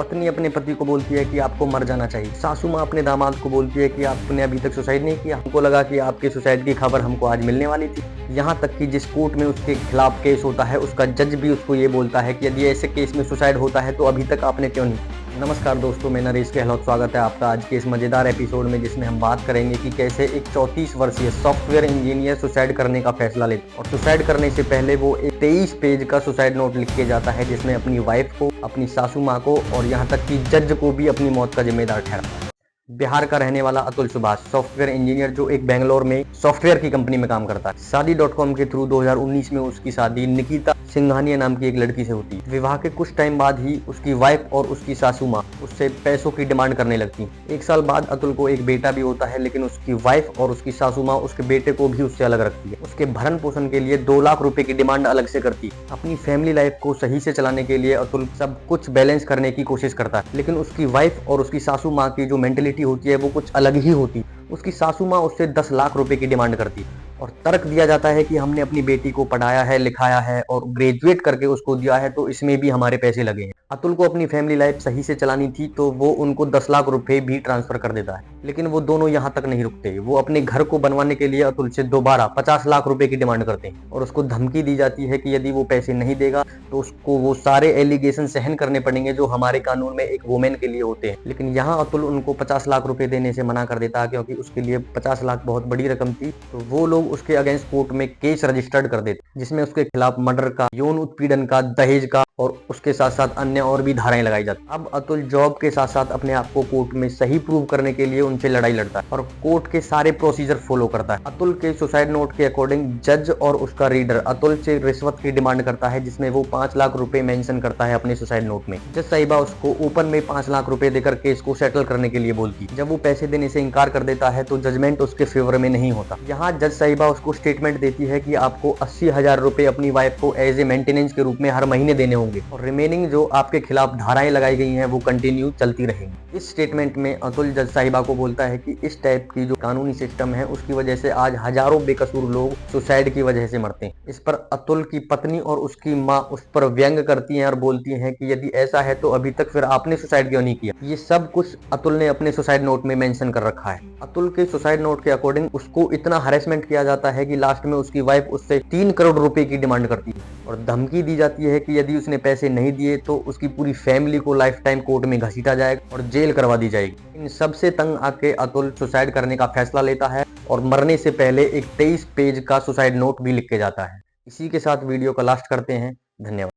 पत्नी अपने पति को बोलती है कि आपको मर जाना चाहिए। सासू माँ अपने दामाद को बोलती है कि आपने अभी तक सुसाइड नहीं किया, हमको लगा कि आपके सुसाइड की खबर हमको आज मिलने वाली थी। यहाँ तक कि जिस कोर्ट में उसके खिलाफ केस होता है उसका जज भी उसको ये बोलता है कि यदि ऐसे केस में सुसाइड होता है तो अभी तक आपने क्यों नहीं। नमस्कार दोस्तों, मैं नरेश गहलोत, स्वागत है आपका आज के इस मजेदार एपिसोड में, जिसमें हम बात करेंगे कि कैसे एक 34 वर्षीय सॉफ्टवेयर इंजीनियर सुसाइड करने का फैसला लेता है। और सुसाइड करने से पहले वो एक 23 पेज का सुसाइड नोट लिख के जाता है, जिसमें अपनी वाइफ को, अपनी सासू माँ को और यहाँ तक कि जज को भी अपनी मौत का जिम्मेदार ठहराता है। बिहार का रहने वाला अतुल सुभाष, सॉफ्टवेयर इंजीनियर, जो एक बेंगलोर में सॉफ्टवेयर की कंपनी में काम करता है। शादी.com के थ्रू 2019 में उसकी शादी निकिता सिंघानिया नाम की एक लड़की से होती है। विवाह के कुछ टाइम बाद ही उसकी वाइफ और उसकी सासू माँ उससे पैसों की डिमांड करने लगती। एक साल बाद अतुल को एक बेटा भी होता है, लेकिन उसकी वाइफ और उसकी सासू माँ उसके बेटे को भी उससे अलग रखती है। उसके भरण पोषण के लिए 2 लाख रुपए की डिमांड अलग से करती है। अपनी फैमिली लाइफ को सही से चलाने के लिए अतुल सब कुछ बैलेंस करने की कोशिश करता है, लेकिन उसकी वाइफ और उसकी सासू माँ की जो मेंटेलिटी होती है वो कुछ अलग ही होती। उसकी सासू माँ उससे 10 लाख रुपए की डिमांड करती और तर्क दिया जाता है कि हमने अपनी बेटी को पढ़ाया है, लिखाया है और ग्रेजुएट करके उसको दिया है, तो इसमें भी हमारे पैसे लगे हैं। अतुल को अपनी फैमिली लाइफ सही से चलानी थी, तो वो उनको 10 लाख रुपए भी ट्रांसफर कर देता है। लेकिन वो दोनों यहाँ तक नहीं रुकते। वो अपने घर को बनवाने के लिए अतुल से दोबारा 50 लाख रुपए की डिमांड करते हैं और उसको धमकी दी जाती है कि यदि वो पैसे नहीं देगा तो उसको वो सारे एलिगेशन सहन करने पड़ेंगे जो हमारे कानून में एक वुमेन के लिए होते हैं। लेकिन यहाँ अतुल उनको 50 लाख रुपए देने से मना कर देता है, क्योंकि उसके लिए 50 लाख बहुत बड़ी रकम थी। तो वो लोग उसके अगेंस्ट कोर्ट में केस रजिस्टर्ड कर देते, जिसमें उसके खिलाफ मर्डर का, यौन उत्पीड़न का, दहेज का और उसके साथ साथ अन्य और भी धाराएं लगाई जाती। अब अतुल जॉब के साथ साथ अपने आप को कोर्ट में सही प्रूव करने के लिए उनसे लड़ाई लड़ता है और कोर्ट के सारे प्रोसीजर फॉलो करता है। अतुल के सुसाइड नोट के अकॉर्डिंग जज और उसका रीडर अतुल से रिश्वत की डिमांड करता है, जिसमें वो 5 लाख रुपए मेंशन करता है अपने सुसाइड नोट में। जज साहिबा उसको ओपन में 5 लाख रुपए देकर केस को सेटल करने के लिए बोलती। जब वो पैसे देने से इनकार कर देता है तो जजमेंट उसके फेवर में नहीं होता। यहाँ जज साहिबा उसको स्टेटमेंट देती है कि आपको 80,000 रुपए अपनी वाइफ को एज ए मेंटेनेंस के रूप में हर महीने देने होंगे और रिमेनिंग जो आपके खिलाफ धाराएं लगाई गई हैं वो कंटिन्यू चलती रहेंगी। इस स्टेटमेंट में अतुल जज साहिबा को बोलता है कि इस टाइप की जो कानूनी सिस्टम है उसकी वजह से आज हजारों बेकसूर लोग सुसाइड की वजह से मरते हैं। इस पर अतुल की पत्नी और उसकी माँ उस पर व्यंग करती हैं और बोलती हैं कि यदि ऐसा है तो अभी तक फिर आपने सुसाइड क्यों नहीं किया। ये सब कुछ अतुल ने अपने सुसाइड नोट में मेंशन कर रखा है। अतुल के सुसाइड नोट के अकॉर्डिंग उसको इतना हरेसमेंट किया जाता है कि लास्ट में उसकी वाइफ उससे 3 करोड़ रुपए की डिमांड करती है और धमकी दी जाती है कि यदि उसने पैसे नहीं दिए तो उसकी पूरी फैमिली को लाइफ टाइम कोर्ट में घसीटा जाएगा और जेल करवा दी जाएगी। इन सबसे तंग आके अतुल सुसाइड करने का फैसला लेता है और मरने से पहले एक 23 पेज का सुसाइड नोट भी लिख के जाता है। इसी के साथ वीडियो का लास्ट करते हैं। धन्यवाद।